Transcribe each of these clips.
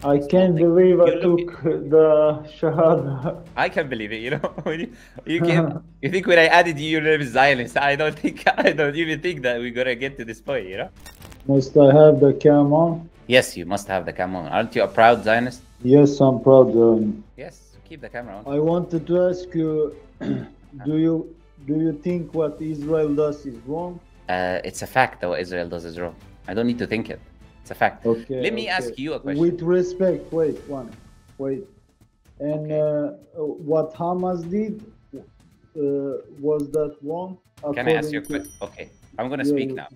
I can't believe I took the Shahada. I can believe it, you know. You think when I added you, your name is Zionist. I don't even think that we're gonna get to this point, you know. Must I have the cam on? Yes, you must have the camera on. Aren't you a proud Zionist? Yes, I'm proud. Yes, keep the camera on. I wanted to ask you, do you think what Israel does is wrong? It's a fact that what Israel does is wrong. I don't need to think it. It's a fact. Okay. Let me ask you a question. With respect, wait. And what Hamas did, was that wrong? Can I ask you a question? Okay, I'm gonna speak now.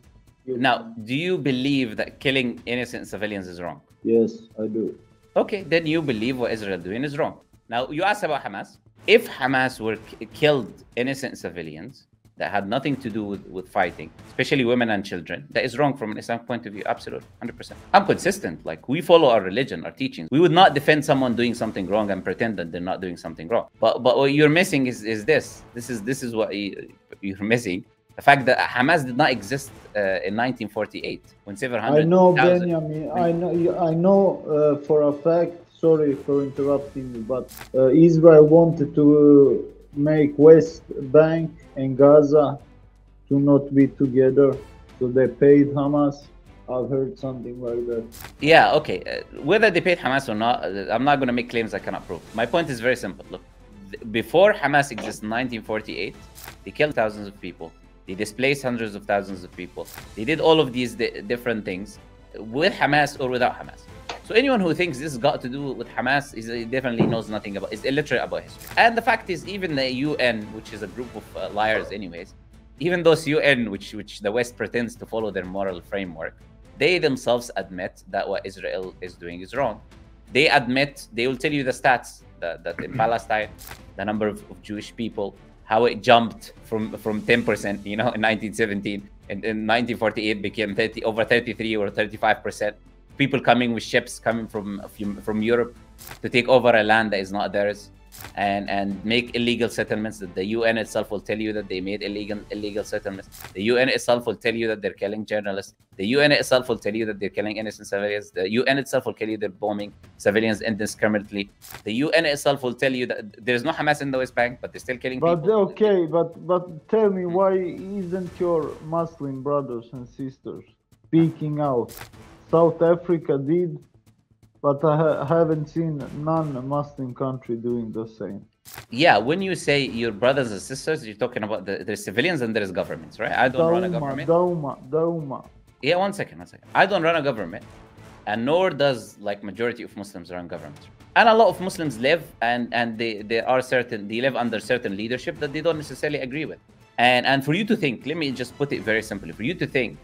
Now, do you believe that killing innocent civilians is wrong? Yes, I do. Okay, then you believe what Israel is doing is wrong. Now, you asked about Hamas. If Hamas were killed innocent civilians that had nothing to do with fighting, especially women and children, that is wrong from an Islamic point of view, absolutely, 100%. I'm consistent, like we follow our religion, our teachings. We would not defend someone doing something wrong and pretend that they're not doing something wrong. But what you're missing is this. This is what you're missing. The fact that Hamas did not exist in 1948 when 700,000. I know, Benjamin. I know for a fact. Sorry for interrupting you, but Israel wanted to make West Bank and Gaza to not be together, so they paid Hamas. I've heard something like that. Yeah, okay. Whether they paid Hamas or not, I'm not going to make claims I cannot prove. My point is very simple. Look, before Hamas existed in 1948, they killed thousands of people. They displaced hundreds of thousands of people. They did all of these different things with Hamas or without Hamas. So anyone who thinks this has got to do with Hamas definitely knows nothing about, is illiterate about history. And the fact is, even the UN, which is a group of liars anyways, even those UN, which the West pretends to follow their moral framework, they themselves admit that what Israel is doing is wrong. They admit, they will tell you the stats, that in Palestine, the number of Jewish people, how it jumped from 10%, you know, in 1917, and in 1948 became over 33 or 35%. People coming with ships coming from Europe to take over a land that is not theirs, and make illegal settlements that the UN itself will tell you that they made illegal settlements. The UN itself will tell you that they're killing journalists. The UN itself will tell you that they're killing innocent civilians. The UN itself will tell you they're bombing civilians indiscriminately. The UN itself will tell you that there's no Hamas in the West Bank, but they're still killing people. Okay, but tell me, why isn't your Muslim brothers and sisters speaking out? South Africa did, but I haven't seen non-Muslim country doing the same. Yeah, when you say your brothers and sisters, you're talking about there's civilians and there's governments, right? I don't run a government. Dauma. Yeah, one second. I don't run a government, and nor does like majority of Muslims run governments. And a lot of Muslims live and they live under certain leadership that they don't necessarily agree with. And for you to think, let me just put it very simply, for you to think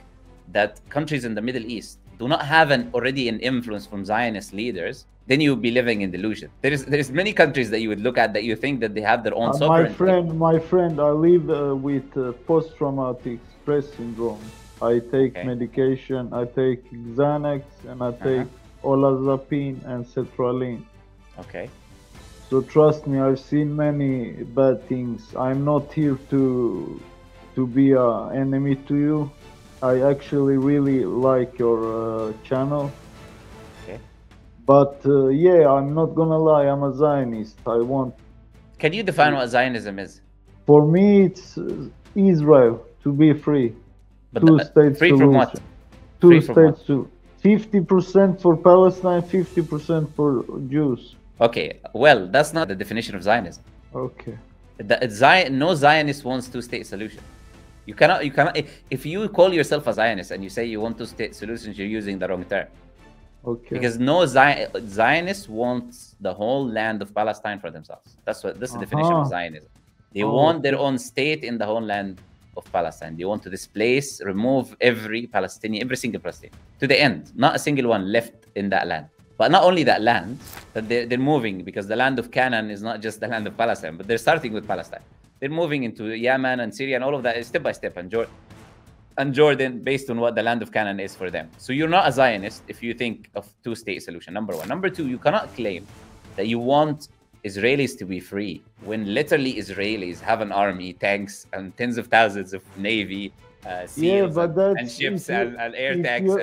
that countries in the Middle East do not have already an influence from Zionist leaders, then you would be living in delusion. There's many countries that you would look at that you think that they have their own sovereignty. My friend, I live with post-traumatic stress syndrome. I take medication, I take Xanax, and I take olazapine and sertraline. Okay. So trust me, I've seen many bad things. I'm not here to be an enemy to you. I actually really like your channel. Okay. But yeah, I'm not gonna lie, I'm a Zionist. Can you define what Zionism is? For me, it's Israel to be free. But Two-state free solution. from what? Two states too. 50% for Palestine, 50% for Jews. Okay, well, that's not the definition of Zionism. Okay. No Zionist wants two-state solution. You cannot. If you call yourself a Zionist and you say you want two-state solutions, you're using the wrong term. Okay. Because no Zionist wants the whole land of Palestine for themselves. That's the definition of Zionism. They want their own state in the whole land of Palestine. They want to displace, remove every single Palestinian to the end. Not a single one left in that land. But not only that land, but they're moving, because the land of Canaan is not just the land of Palestine, but they're starting with Palestine. They're moving into Yemen and Syria and all of that step by step, and Jordan, based on what the land of Canaan is for them. So you're not a Zionist if you think of two-state solution, number one. Number two, you cannot claim that you want Israelis to be free when literally Israelis have an army, tanks, and tens of thousands of navy, seals, and ships, and air tanks,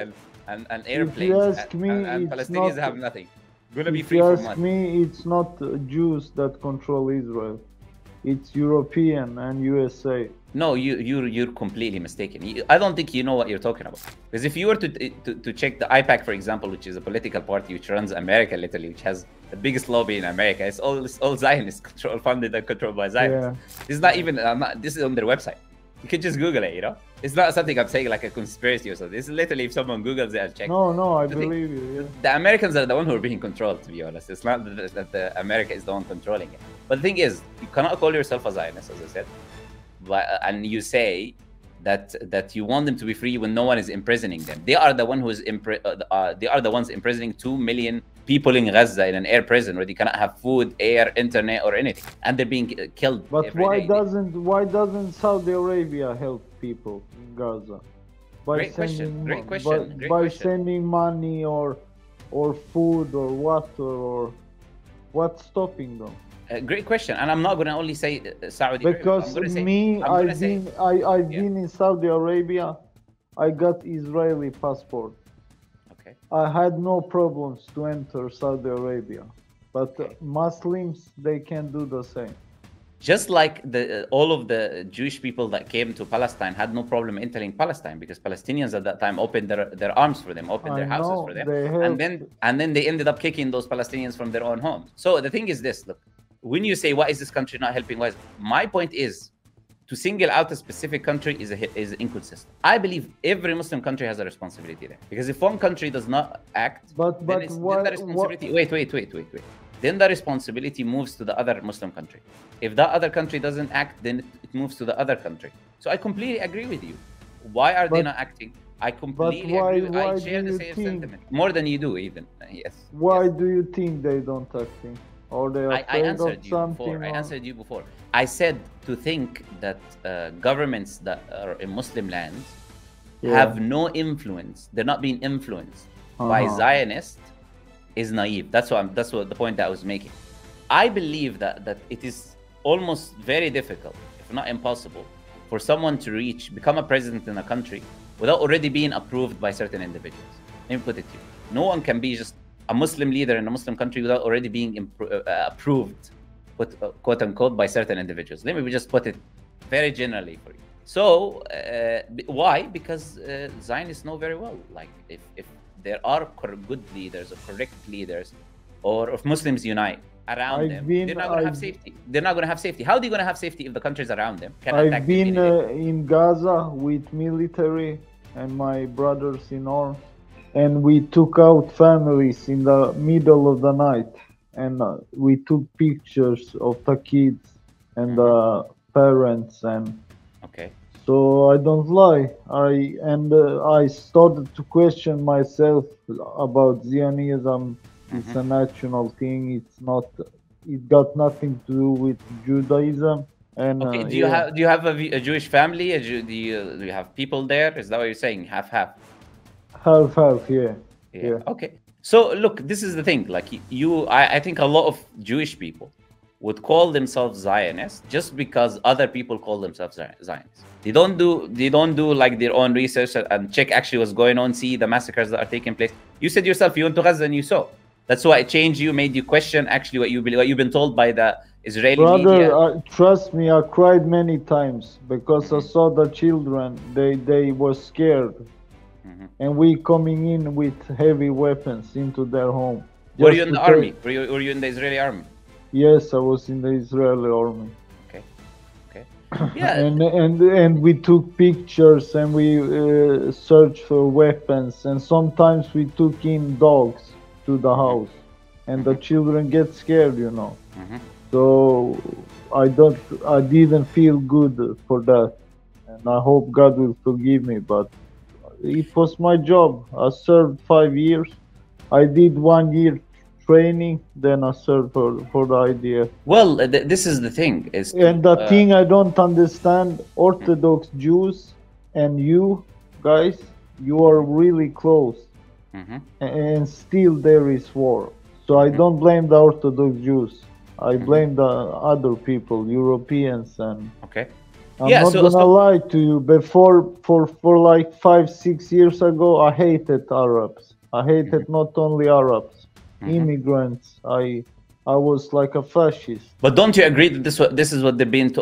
and airplanes, and Palestinians have nothing. Gonna be If free you from ask what? me, it's not Jews that control Israel. It's European and USA. No, you're completely mistaken. I don't think you know what you're talking about. Because if you were to check the IPAC, for example, which is a political party which runs America, literally, which has the biggest lobby in America, it's all Zionist control, funded and controlled by Zionists. Yeah. This is not even. This is on their website. You can just Google it. You know, it's not something I'm saying like a conspiracy or something. This is literally if someone Googles it and checks. No, I The thing- believe you. Yeah. The Americans are the one who are being controlled, to be honest. It's not that the America is the one controlling it. But the thing is, you cannot call yourself a Zionist, as I said, and you say that you want them to be free when no one is imprisoning them. They are the one who is they are the ones imprisoning 2 million people in Gaza in an air prison where they cannot have food, air, internet, or anything, and they're being killed. But every why day. doesn't Saudi Arabia help people in Gaza? By Great question, great question, great by question. sending money or food or water, or what's stopping them? Great question, and I'm not going to only say Saudi Arabia. Because I'm gonna say, me, I'm gonna say, I've Yeah. been in Saudi Arabia. I got Israeli passport. okay. I had no problems to enter Saudi Arabia, but Okay. Muslims, they can do the same. Just like all of the Jewish people that came to Palestine had no problem entering Palestine because Palestinians at that time opened their arms for them, opened their I houses know, for them, they and then they ended up kicking those Palestinians from their own homes. So the thing is this: look, when you say why is this country not helping, why is, my point is to single out a specific country is inconsistent. I believe every Muslim country has a responsibility there because if one country does not act, then the responsibility. Wait. Then the responsibility moves to the other Muslim country. If that other country doesn't act, then it moves to the other country. So I completely agree with you. Why are they not acting? I completely agree. I share the same sentiment. More than you do, even. Yes. Why Yes. do you think they don't acting? Or they are I afraid answered of you something? before. I answered you before. I said to think that governments that are in Muslim lands have no influence. They're not being influenced by Zionists is naive. That's what the point that I was making. I believe that it is almost very difficult, if not impossible, for someone to become a president in a country without already being approved by certain individuals. Let me put it to you. No one can be just a Muslim leader in a Muslim country without already being approved, quote unquote, by certain individuals. Let me just put it very generally for you. So why? Because Zionists know very well, like if there are good leaders or correct leaders, or if Muslims unite around them, they're not going to have safety. They're not going to have safety. How are they going to have safety if the countries around them can attack I've been them in Gaza with military and my brothers in arms, and we took out families in the middle of the night, and we took pictures of the kids and the parents, and Okay. so I don't lie. I started to question myself about Zionism. It's a national thing. It's not. It got nothing to do with Judaism. And Okay. Do you have a Jewish family? Do you have people there? Is that what you're saying? Half. half, yeah. Okay. So look, this is the thing. Like I think a lot of Jewish people would call themselves Zionists just because other people call themselves Zionists. They don't do like their own research and check actually what's going on, see the massacres that are taking place. You said yourself you went to Gaza and you saw. That's why it changed you, made you question actually what you've been told by the Israeli media. Brother, trust me, I cried many times because I saw the children. They were scared, and we coming in with heavy weapons into their home. Were you in the army? Were you in the Israeli army? Yes, I was in the Israeli army. Okay. Yeah. And we took pictures and we searched for weapons, and sometimes we took in dogs to the house, and the children get scared, you know. So I didn't feel good for that, and I hope God will forgive me, but it was my job. I served 5 years. I did 1 year training, then I served for the IDF. Well, this is the thing. And the thing I don't understand, Orthodox Jews and you guys, you are really close, and still there is war. So I don't blame the Orthodox Jews. I blame the other people, Europeans, and okay. I'm not gonna lie to you. Before, for like 5-6 years ago, I hated Arabs. I hated not only Arabs, immigrants. I was like a fascist. But don't you agree that this is what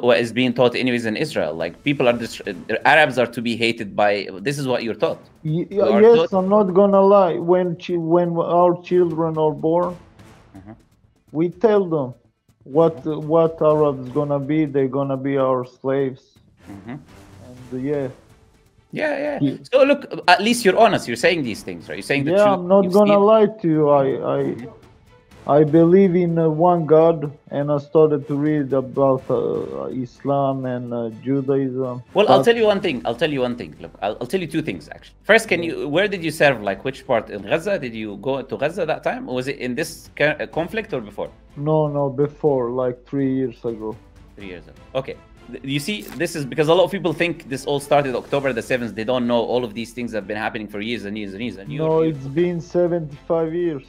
what is being taught anyways in Israel? Like people are Arabs are to be hated by. This is what you're taught. Yes, I'm not gonna lie. When our children are born, we tell them what Arabs gonna be. They're gonna be our slaves. And yeah. So look, at least you're honest. You're saying these things, right? You're saying the truth. I'm not gonna lie to you. I believe in one God, and I started to read about Islam and Judaism. Well, I'll tell you one thing. Look, I'll tell you two things actually. First, where did you serve? Like which part in Gaza? Did you go to Gaza that time? Or was it in this conflict or before? No, before, like 3 years ago. 3 years ago. Okay. You see, this is because a lot of people think this all started October the 7th. They don't know all of these things have been happening for years and years and years. It's been 75 years,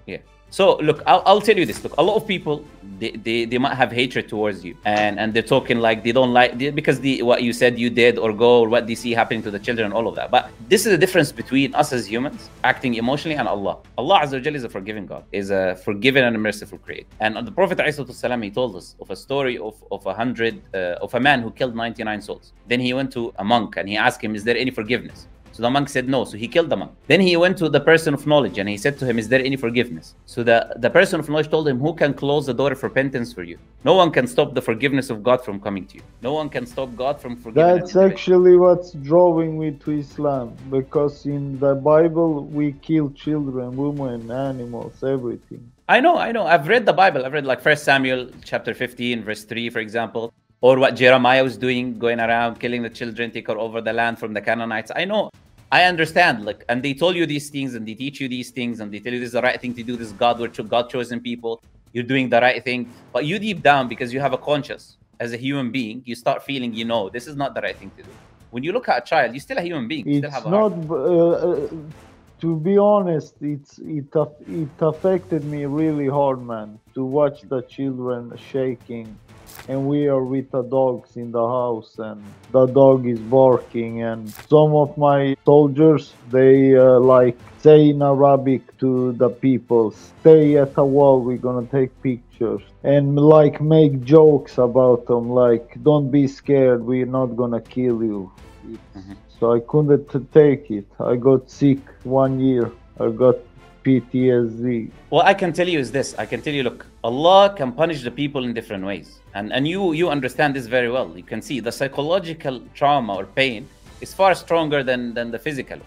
Yeah. So look, I'll tell you this. Look, a lot of people they might have hatred towards you, and they're talking like they don't like because what you said you did or go or what they see happening to the children and all of that. But this is the difference between us as humans acting emotionally and Allah. Allah Azza wa Jalla is a forgiving God, is a forgiving and a merciful Creator. And the Prophet ﷺ, he told us of a story of a man who killed 99 souls. Then he went to a monk and he asked him, "Is there any forgiveness?" So the monk said no, so he killed the monk. Then he went to the person of knowledge and he said to him, "Is there any forgiveness?" So the person of knowledge told him, "Who can close the door of repentance for you? No one can stop the forgiveness of God from coming to you. No one can stop God from forgiving." That's actually what's drawing me to Islam, because in the Bible we kill children, women, animals, everything. I know. I've read the Bible. I've read like 1 Samuel chapter 15, verse 3, for example. Or what Jeremiah was doing, going around, killing the children, taking over the land from the Canaanites. I know. I understand, like, and they told you these things, and they teach you these things, and they tell you this is the right thing to do. This is God chosen people. You're doing the right thing, but you deep down, because you have a conscience as a human being, you start feeling, this is not the right thing to do. When you look at a child, you're still a human being. You still have a heart. To be honest, it affected me really hard, man, to watch the children shaking. And we are with the dogs in the house, and the dog is barking, and some of my soldiers, they like say in Arabic to the people, "Stay at the wall, we're gonna take pictures," and like make jokes about them, like, "Don't be scared, we're not gonna kill you." So I couldn't take it. I got sick 1 year. I got PTSD. What I can tell you is this. I can tell you, look, Allah can punish the people in different ways. And you understand this very well. You can see the psychological trauma or pain is far stronger than the physical.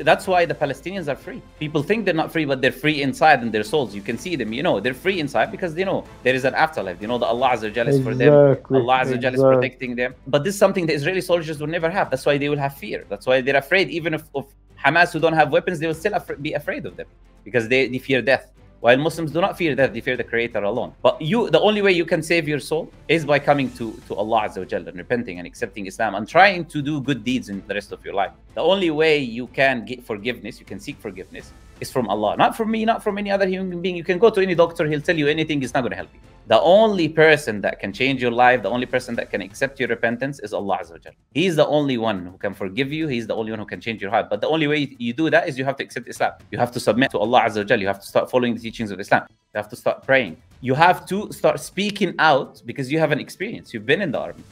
That's why the Palestinians are free. People think they're not free, but they're free inside in their souls. You can see them, they're free inside because they know there is an afterlife. They know that Allah Azza wa Jalla is for them. Allah Azza wa Jalla is protecting them. But this is something the Israeli soldiers will never have. That's why they will have fear. That's why they're afraid. Even of Hamas, who don't have weapons, they will still be afraid of them because they fear death. While Muslims do not fear death, they fear the Creator alone. But the only way you can save your soul is by coming to Allah Azza wa Jalla and repenting and accepting Islam and trying to do good deeds in the rest of your life. The only way you can get forgiveness, you can seek forgiveness, is from Allah. Not from me, not from any other human being. You can go to any doctor, he'll tell you anything, it's not going to help you. The only person that can change your life, the only person that can accept your repentance is Allah Azza wa Jalla. He's the only one who can forgive you. He's the only one who can change your heart. But the only way you do that is you have to accept Islam. You have to submit to Allah Azza wa Jalla. You have to start following the teachings of Islam. You have to start praying. You have to start speaking out because you have an experience. You've been in the army.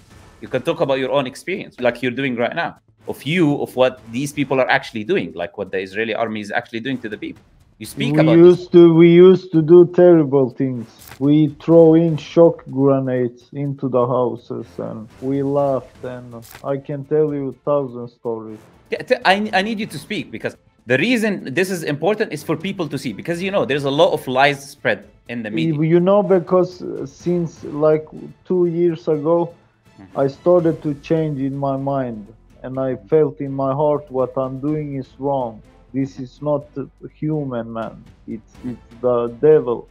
You can talk about your own experience like you're doing right now. Of what these people are actually doing, like what the Israeli army is actually doing to the people. You speak about we used to do terrible things. We throw in shock grenades into the houses, and we laughed, and I can tell you 1,000 stories. I need you to speak, because the reason this is important is for people to see, because there's a lot of lies spread in the media. Because since like 2 years ago, I started to change in my mind, and I felt in my heart what I'm doing is wrong. This is not human, man. It's the devil.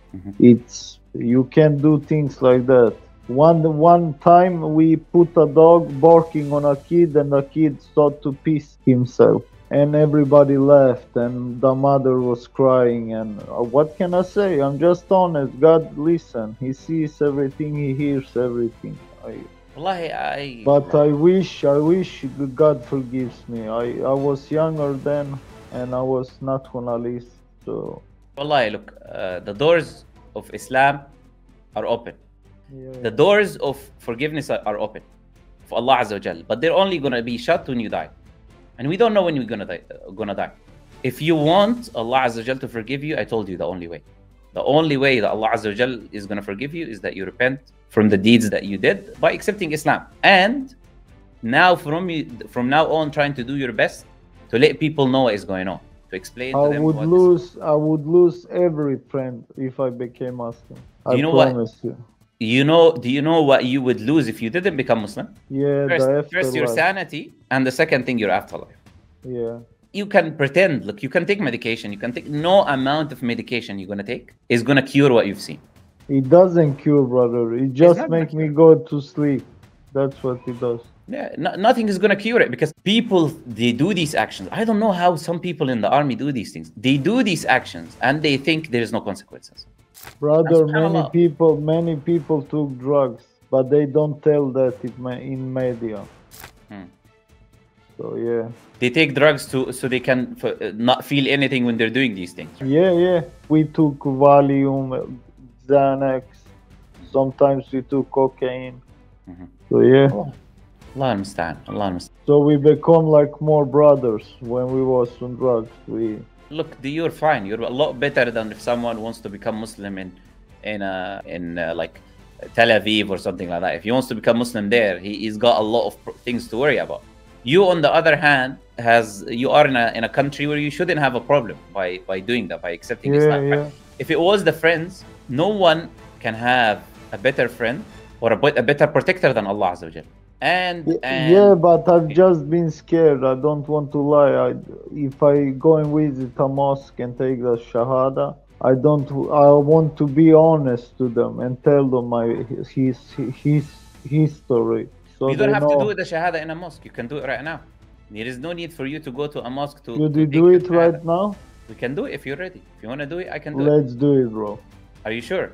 You can't do things like that. One time we put a dog barking on a kid, and the kid started to piss himself, and everybody laughed, and the mother was crying. And what can I say? I'm just honest. God listens. He sees everything. He hears everything. But I wish God forgives me. I was younger then, and I was not journalist, so Wallahi, look, the doors of Islam are open. Yeah. The doors of forgiveness are open for Allah Azza wa Jal, but they're only gonna be shut when you die, and we don't know when you're gonna die. If you want Allah Azza wa Jal to forgive you, I told you the only way. The only way that Allah Azza wa Jal is gonna forgive you is that you repent from the deeds that you did by accepting Islam, and now from now on, trying to do your best to let people know what is going on, to explain to them. I would lose every friend if I became Muslim. I promise you. Do you know what you would lose if you didn't become Muslim? Yeah, first your sanity, and the second thing, your afterlife. Yeah. You can pretend, look, you can take medication, you can take, no amount of medication you're gonna take is gonna cure what you've seen. It doesn't cure, brother. It just makes me go to sleep. That's what it does. Yeah, nothing is gonna cure it, because people, they do these actions. I don't know how some people in the army do these things. They do these actions and they think there is no consequences. Brother, many people took drugs, but they don't tell that in media. So yeah, they take drugs so they can not feel anything when they're doing these things. Yeah. We took Valium, Xanax. Sometimes we took cocaine. So yeah. Oh. Allah understand. So we become like more brothers when we was on drugs. Look, you're fine. You're a lot better than if someone wants to become Muslim in like Tel Aviv or something like that. If he wants to become Muslim there, he's got a lot of things to worry about. You, on the other hand, you are in a country where you shouldn't have a problem by doing that, by accepting Islam. Yeah. Right? If it was the friends, no one can have a better friend or a better protector than Allah Azza wa Jal. Yeah, but I've just been scared. I don't want to lie. If I go and visit a mosque and take the Shahada, I want to be honest to them and tell them his history. So you don't have to do the Shahada in a mosque. You can do it right now. There is no need for you to go to a mosque to. You do it right now? We can do it if you're ready. If you want to do it, I can do it. Let's do it, bro. Are you sure?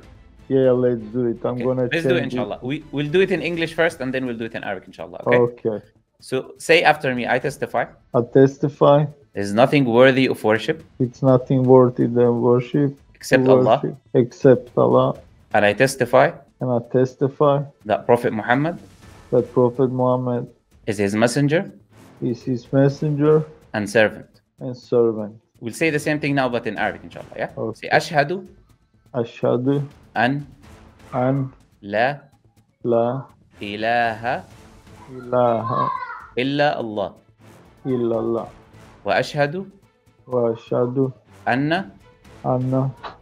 Yeah, let's do it. Let's do it, inshallah. We'll do it in English first, and then we'll do it in Arabic, inshallah. Okay? Okay. So say after me, I testify. I testify. There's nothing worthy of worship. It's nothing worthy than worship. Except Allah. Except Allah. And I testify. And I testify. That Prophet Muhammad. That Prophet Muhammad. Is his messenger. Is his messenger. And servant. And servant. We'll say the same thing now, but in Arabic, inshallah. Yeah. Okay. Say Ashhadu. Ashhadu. أن لا إله إلا الله وأشهد أن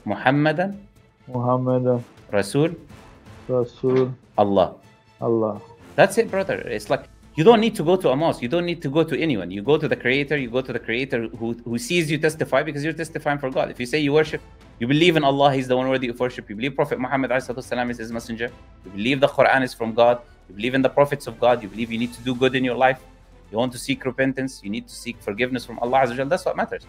محمدا رسول Allah. That's it, brother. It's like, you don't need to go to a mosque. You don't need to go to anyone. You go to the Creator. You go to the Creator who sees you testify, because you're testifying for God. If you say you worship, you believe in Allah, He's the one worthy of worship. You believe Prophet Muhammad ﷺ is His messenger. You believe the Quran is from God. You believe in the prophets of God. You believe you need to do good in your life. You want to seek repentance. You need to seek forgiveness from Allah Azza wa Jal. That's what matters.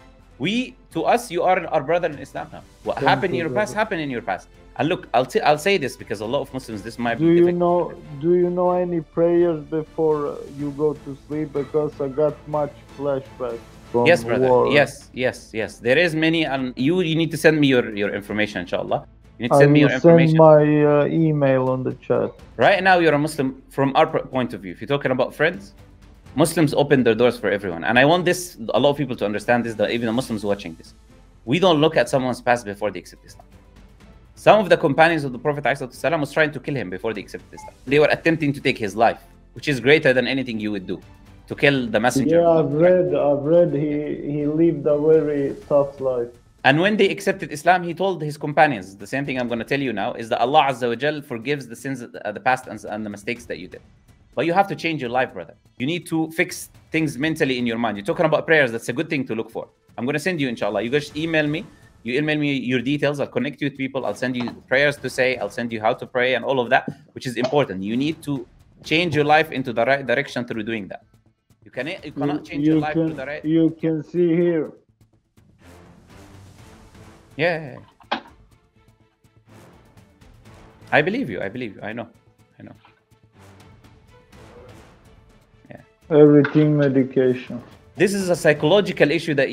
To us, you are our brother in Islam now. What happened in your past, happened in your past. And look, I'll say this because a lot of Muslims, this might be difficult. Do you know any prayers before you go to sleep? Because I got much flashbacks. Yes, brother. War. Yes. There is many, and you need to send me your information, inshallah. You need to send me your information. Send my email on the chat. Right now, you're a Muslim. From our point of view, if you're talking about friends, Muslims open their doors for everyone. And I want a lot of people to understand this, that even the Muslims watching this, we don't look at someone's past before they accept Islam. Some of the companions of the Prophet ﷺ was trying to kill him before they accepted Islam. They were attempting to take his life, which is greater than anything you would do, to kill the messenger. Yeah, I've read he lived a very tough life. And when they accepted Islam, he told his companions, the same thing I'm going to tell you now, is that Allah Azza wa Jal forgives the sins of the past and the mistakes that you did. But you have to change your life, brother. You need to fix things mentally in your mind. You're talking about prayers. That's a good thing to look for. I'm going to send you, inshallah. You guys email me. You email me your details. I'll connect you with people. I'll send you prayers to say. I'll send you how to pray and all of that, which is important. You need to change your life into the right direction through doing that. You cannot change your life through the right. You can see here. Yeah. I believe you. I know. Yeah. Everything medication. This is a psychological issue that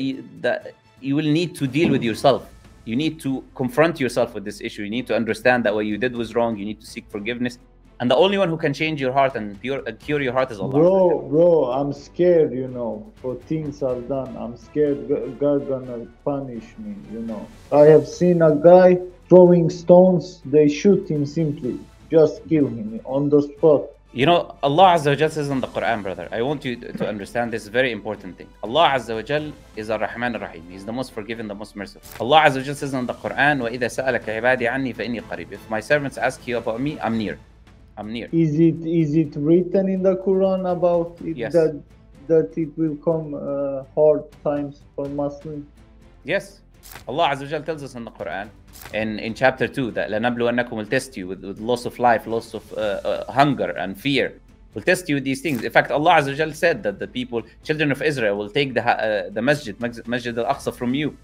you will need to deal with yourself. You need to confront yourself with this issue. You need to understand that what you did was wrong. You need to seek forgiveness. And the only one who can change your heart and cure your heart is Allah. Bro, I'm scared, you know, for things I've done. I'm scared God gonna punish me, you know. I have seen a guy throwing stones. They shoot him simply, just kill him on the spot. You know, Allah Azza wa Jal says in the Quran, brother, I want you to understand this very important thing. Allah Azza wa Jal is Ar-Rahman Ar-Rahim. He's the most forgiving, the most merciful. Allah Azza wa Jal says in the Quran, وَإِذَا سَأَلَكَ عِبَادِي عَنِّي فَإِنِّي قَرِيبٌ. If my servants ask you about me, I'm near. I'm near. Is it written in the Quran about it, Yes. that it will come hard times for Muslims? Yes. Allah Azza wa Jal tells us in the Quran, in chapter 2, that لَنَبْلُوَنَّكُمْ will test you with loss of life, loss of hunger and fear. We'll test you with these things. In fact, Allah Azza wa Jal said that the people, children of Israel, will take the Masjid al-Aqsa from you,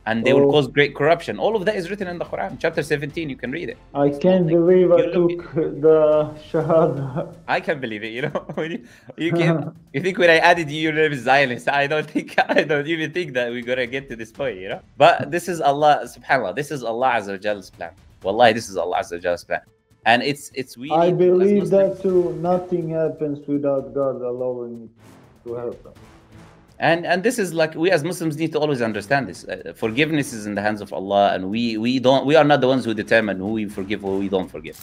and they will cause great corruption. All of that is written in the Quran. Chapter 17, you can read it. I can't believe I took the Shahada. I can believe it, you know. You think when I added you, your name is Zionist. I don't even think that we're gonna get to this point, you know. But this is Allah, subhanAllah, this is Allah Azza wa Jal's plan. Wallahi, this is Allah Azza wa Jal's plan. And it's we I need believe to, as that too. Nothing happens without God allowing it to happen. And this is like, we as Muslims need to always understand this. Forgiveness is in the hands of Allah, and we are not the ones who determine who we forgive or who we don't forgive.